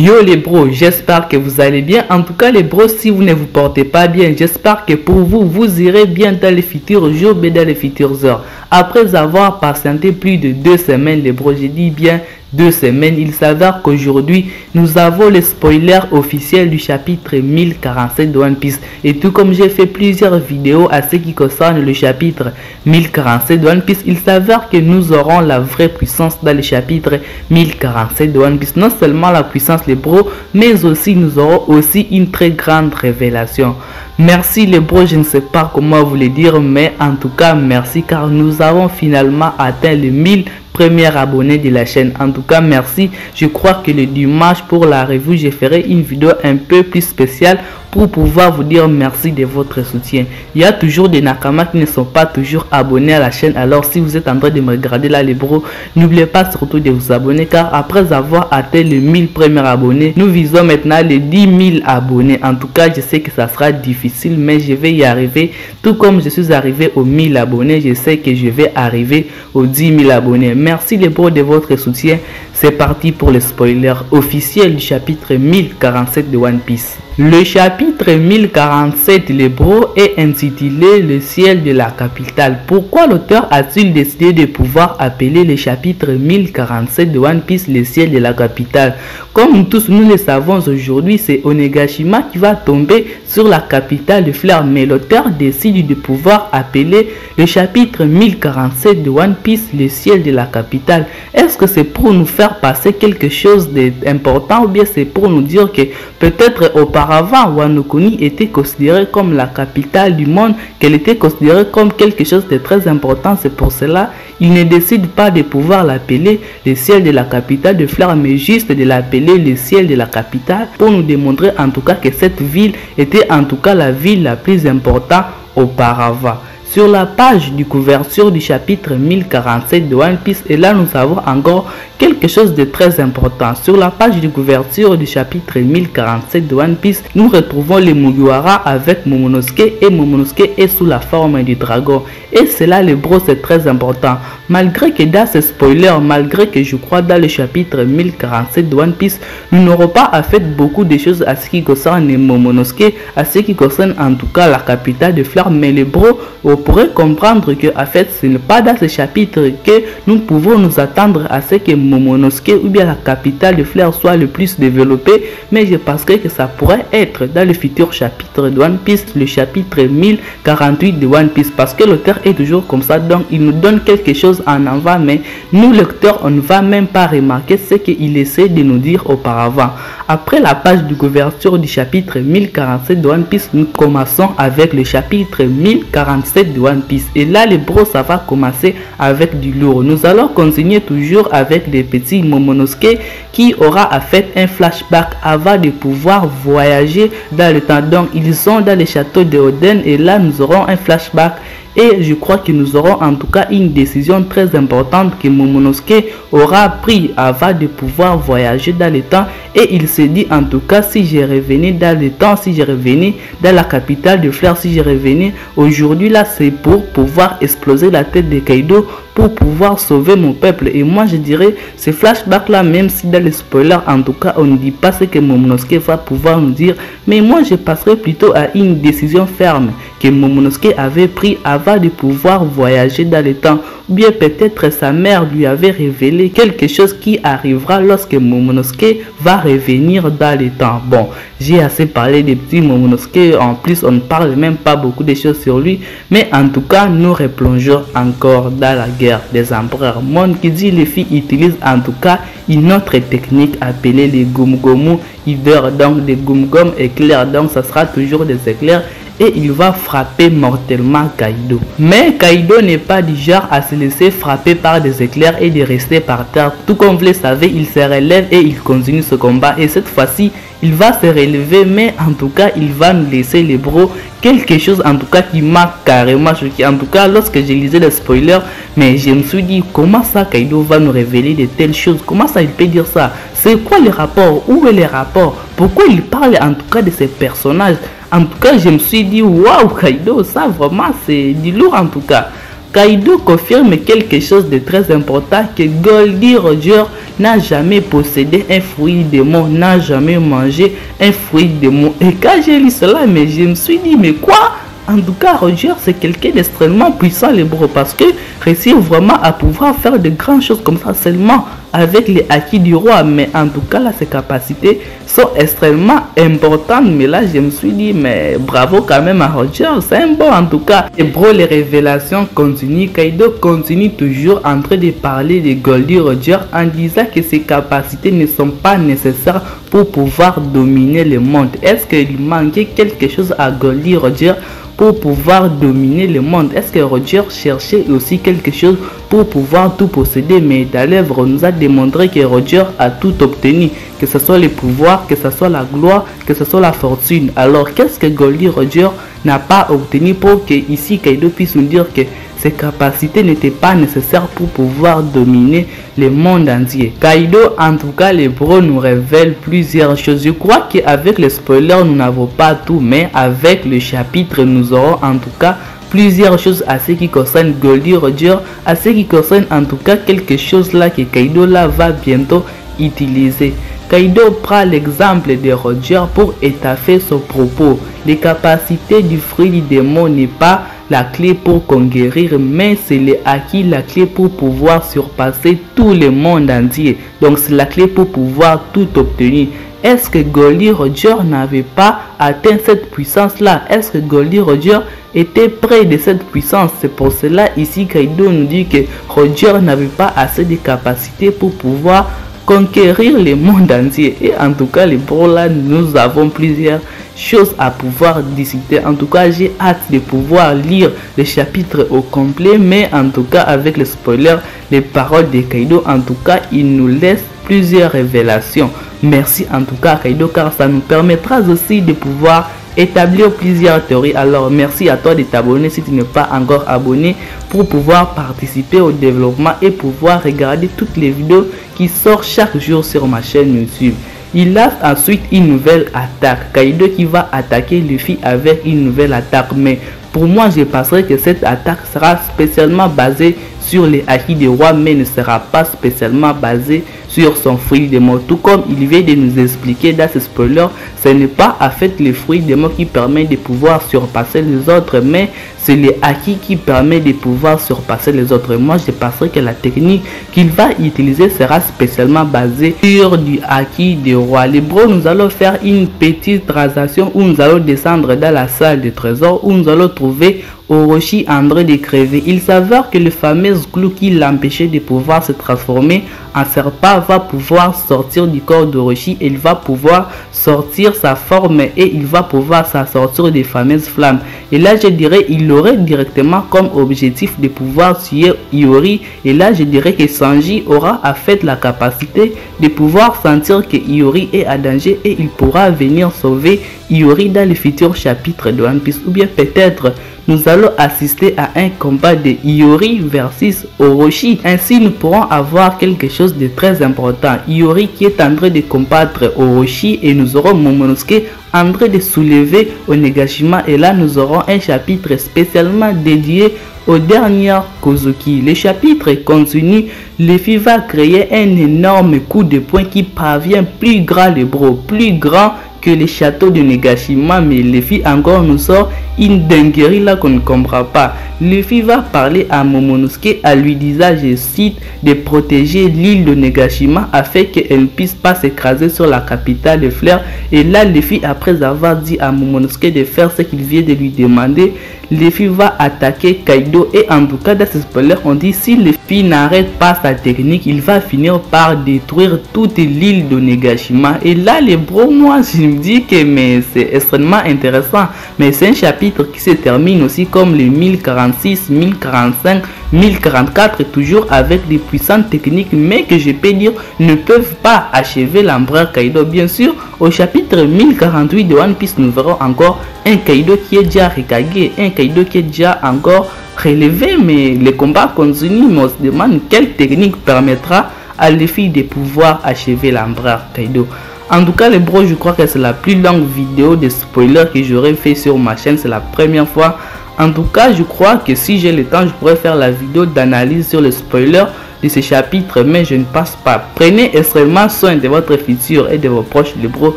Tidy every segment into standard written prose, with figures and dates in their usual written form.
Yo les bros, j'espère que vous allez bien. En tout cas les bros, si vous ne vous portez pas bien, j'espère que pour vous, vous irez bien dans les futurs jours et dans les futures heures. Après avoir patienté plus de 2 semaines les bros, j'ai dit bien 2 semaines, il s'avère qu'aujourd'hui nous avons le spoiler officiel du chapitre 1047 de One Piece. Et tout comme j'ai fait plusieurs vidéos à ce qui concerne le chapitre 1047 de One Piece, il s'avère que nous aurons la vraie puissance dans le chapitre 1047 de One Piece. Non seulement la puissance les bros, mais aussi nous aurons aussi une très grande révélation. Merci les bros, je ne sais pas comment vous le dire, mais en tout cas merci car nous avons finalement atteint les 1000 premiers abonnés de la chaîne. En tout cas merci. Je crois que le dimanche pour la revue je ferai une vidéo un peu plus spéciale pour pouvoir vous dire merci de votre soutien. Il y a toujours des Nakamas qui ne sont pas toujours abonnés à la chaîne. Alors si vous êtes en train de me regarder là les bros, n'oubliez pas surtout de vous abonner car après avoir atteint les 1000 premiers abonnés, nous visons maintenant les 10 000 abonnés. En tout cas je sais que ça sera difficile mais je vais y arriver. Tout comme je suis arrivé aux 1000 abonnés, je sais que je vais arriver aux 10 000 abonnés. Merci les bros de votre soutien. C'est parti pour le spoiler officiel du chapitre 1047 de One Piece. Le chapitre 1047, les bros, est intitulé Le ciel de la capitale. Pourquoi l'auteur a-t-il décidé de pouvoir appeler le chapitre 1047 de One Piece le ciel de la capitale? Comme tous nous le savons aujourd'hui, c'est Onigashima qui va tomber sur la capitale de Fleur. Mais l'auteur décide de pouvoir appeler le chapitre 1047 de One Piece le ciel de la capitale. Est-ce que c'est pour nous faire passer quelque chose d'important ou bien c'est pour nous dire que peut-être auparavant Wano Kuni était considérée comme la capitale du monde, qu'elle était considérée comme quelque chose de très important? C'est pour cela il ne décide pas de pouvoir l'appeler le ciel de la capitale de Fleur, mais juste de l'appeler le ciel de la capitale pour nous démontrer en tout cas que cette ville était en tout cas la ville la plus importante auparavant. Sur la page de couverture du chapitre 1047 de One Piece, et là nous avons encore quelque chose de très important. Sur la page de couverture du chapitre 1047 de One Piece, nous retrouvons les Mugiwara avec Momonosuke, et Momonosuke est sous la forme du dragon. Et cela les bros c'est très important. Malgré que dans ce spoiler, malgré que je crois dans le chapitre 1047 de One Piece, nous n'aurons pas à faire beaucoup de choses à ce qui concerne Momonosuke, à ce qui concerne en tout cas la capitale de Fleur, mais les bros, vous pourrez comprendre que en fait ce n'est pas dans ce chapitre que nous pouvons nous attendre à ce que Momonosuke ou bien la capitale de Fleur soit le plus développée, mais je penserais que ça pourrait être dans le futur chapitre de One Piece, le chapitre 1048 de One Piece, parce que l'auteur est toujours comme ça, donc il nous donne quelque chose en avant, mais nous lecteurs on ne va même pas remarquer ce qu'il essaie de nous dire auparavant. Après la page de couverture du chapitre 1047 de One Piece, nous commençons avec le chapitre 1047 de One Piece, et là les bros ça va commencer avec du lourd. Nous allons continuer toujours avec les petits Momonosuke qui aura à faire un flashback avant de pouvoir voyager dans le temps. Donc ils sont dans le château de Oden et là nous aurons un flashback. Et je crois que nous aurons en tout cas une décision très importante que Momonosuke aura pris avant de pouvoir voyager dans le temps. Et il se dit en tout cas, si je revenais dans le temps, si je revenais dans la capitale de Fleur, si je revenais aujourd'hui là, c'est pour pouvoir exploser la tête de Kaido, pour pouvoir sauver mon peuple. Et moi je dirais, ce flashback là, même si dans les spoilers en tout cas on ne dit pas ce que Momonosuke va pouvoir nous dire, mais moi je passerai plutôt à une décision ferme que Momonosuke avait pris avant de pouvoir voyager dans le temps, ou bien peut-être sa mère lui avait révélé quelque chose qui arrivera lorsque Momonosuke va revenir dans le temps. Bon, j'ai assez parlé des petits Momonosuke, en plus on ne parle même pas beaucoup de choses sur lui, mais en tout cas nous replongeons encore dans la guerre des empereurs. Mon qui dit les filles utilisent en tout cas une autre technique appelée les Gum-Gomu Hider, donc des Gum-Gum éclairs, donc ça sera toujours des éclairs et il va frapper mortellement Kaido. Mais Kaido n'est pas du genre à se laisser frapper par des éclairs et de rester par terre. Tout comme vous le savez, il se relève et il continue ce combat. Et cette fois-ci, il va se relever, mais en tout cas, il va nous laisser les bros quelque chose en tout cas qui m'a carrément choqué. En tout cas, lorsque j'ai lisé le spoiler, mais je me suis dit, comment ça Kaido va nous révéler de telles choses? Comment ça il peut dire ça? C'est quoi le rapport? Où est le rapport? Pourquoi il parle en tout cas de ces personnages? En tout cas, je me suis dit, waouh, Kaido, ça vraiment c'est du lourd en tout cas. Kaido confirme quelque chose de très important, que Goldie Roger n'a jamais possédé un fruit démon, n'a jamais mangé un fruit démon. Et quand j'ai lu cela, mais je me suis dit, mais quoi? En tout cas, Roger, c'est quelqu'un d'extrêmement puissant, les bros, parce que réussir vraiment à pouvoir faire de grandes choses comme ça seulement avec les acquis du roi. Mais en tout cas, là, ses capacités sont extrêmement importantes. Mais là, je me suis dit, mais bravo quand même à Roger, c'est un bon en tout cas. Et bro, les révélations continuent. Kaido continue toujours en train de parler de Goldie Roger en disant que ses capacités ne sont pas nécessaires pour pouvoir dominer le monde. Est-ce qu'il manquait quelque chose à Goldie Roger pour pouvoir dominer le monde? Est-ce que Roger cherchait aussi quelque chose pour pouvoir tout posséder? Mais Dalevre nous a démontré que Roger a tout obtenu, que ce soit le pouvoir, que ce soit la gloire, que ce soit la fortune. Alors qu'est-ce que Goldie Roger n'a pas obtenu pour que ici Kaido puisse nous dire que ses capacités n'étaient pas nécessaires pour pouvoir dominer le monde entier? Kaido, en tout cas, les bros nous révèlent plusieurs choses. Je crois qu'avec les spoilers, nous n'avons pas tout, mais avec le chapitre, nous aurons en tout cas plusieurs choses à ce qui concerne Goldie Roger, à ce qui concerne en tout cas quelque chose là que Kaido là va bientôt utiliser. Kaido prend l'exemple de Roger pour étaffer son propos. Les capacités du fruit du démon n'est pas la clé pour conquérir, mais c'est le acquis, la clé pour pouvoir surpasser tout le monde entier. Donc c'est la clé pour pouvoir tout obtenir. Est-ce que Goldie Roger n'avait pas atteint cette puissance-là? Est-ce que Goldie Roger était près de cette puissance? C'est pour cela ici Kaido nous dit que Roger n'avait pas assez de capacités pour pouvoir conquérir le monde entier. Et en tout cas, les bros là, nous avons plusieurs choses à pouvoir discuter. En tout cas, j'ai hâte de pouvoir lire le chapitre au complet, mais en tout cas, avec les spoilers, les paroles de Kaido, en tout cas, il nous laisse plusieurs révélations. Merci en tout cas Kaido, car ça nous permettra aussi de pouvoir établir plusieurs théories. Alors merci à toi de t'abonner si tu n'es pas encore abonné, pour pouvoir participer au développement et pouvoir regarder toutes les vidéos qui sortent chaque jour sur ma chaîne YouTube. Il a ensuite une nouvelle attaque, Kaido qui va attaquer Luffy avec une nouvelle attaque, mais pour moi je penserais que cette attaque sera spécialement basée sur les acquis du roi, mais ne sera pas spécialement basée sur son fruit des mots. Tout comme il vient de nous expliquer dans ce spoiler, ce n'est pas en fait le fruit des mots qui permet de pouvoir surpasser les autres, mais c'est les acquis qui permet de pouvoir surpasser les autres. Moi je penserais que la technique qu'il va utiliser sera spécialement basée sur du acquis du roi. Les bros, nous allons faire une petite transaction où nous allons descendre dans la salle de trésor, où nous allons trouver Orochi en train de crever. Il s'avère que le fameux clou qui l'empêchait de pouvoir se transformer en serpent va pouvoir sortir du corps d'Orochi. Il va pouvoir sortir sa forme et il va pouvoir s'assortir des fameuses flammes. Et là je dirais il aurait directement comme objectif de pouvoir tuer Iori. Et là je dirais que Sanji aura en fait la capacité de pouvoir sentir que Iori est en danger et il pourra venir sauver Iori dans le futur chapitre de One Piece. Ou bien peut-être nous allons assister à un combat de Iori versus Orochi. Ainsi nous pourrons avoir quelque chose de très important. Iori qui est en train de combattre Orochi et nous aurons Momonosuke en train de soulever Onigashima. Et là nous aurons un chapitre spécialement dédié au dernier Kozuki. Le chapitre continue. Luffy va créer un énorme coup de poing qui parvient plus grand, les bros, plus grand que les châteaux de Negashima. Mais Luffy encore nous sort une dinguerie là qu'on ne comprend pas. Luffy va parler à Momonosuke à lui disant, je cite, de protéger l'île de Negashima afin qu'elle ne puisse pas s'écraser sur la capitale de Fleurs. Et là Luffy, après avoir dit à Momonosuke de faire ce qu'il vient de lui demander, Luffy va attaquer Kaido. Et en tout cas dans ce spoiler on dit, si Luffy n'arrête pas sa technique, il va finir par détruire toute l'île de Negashima. Et là les bros, moi je me dis que mais c'est extrêmement intéressant, mais c'est un chapitre qui se termine aussi comme les 1046, 1045, 1044, toujours avec des puissantes techniques, mais que je peux dire ne peuvent pas achever l'empereur Kaido. Bien sûr, au chapitre 1048 de One Piece, nous verrons encore un Kaido qui est déjà Hokage, un Kaido qui est déjà encore relevé, mais le combat continue. Mais on se demande quelle technique permettra à Luffy de pouvoir achever l'empereur Kaido. En tout cas les bros, je crois que c'est la plus longue vidéo de spoiler que j'aurais fait sur ma chaîne. C'est la première fois. En tout cas, je crois que si j'ai le temps, je pourrais faire la vidéo d'analyse sur le spoiler de ce chapitre, mais je ne passe pas. Prenez extrêmement soin de votre futur et de vos proches les bros,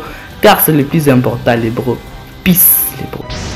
car c'est le plus important les bros. Peace les bros.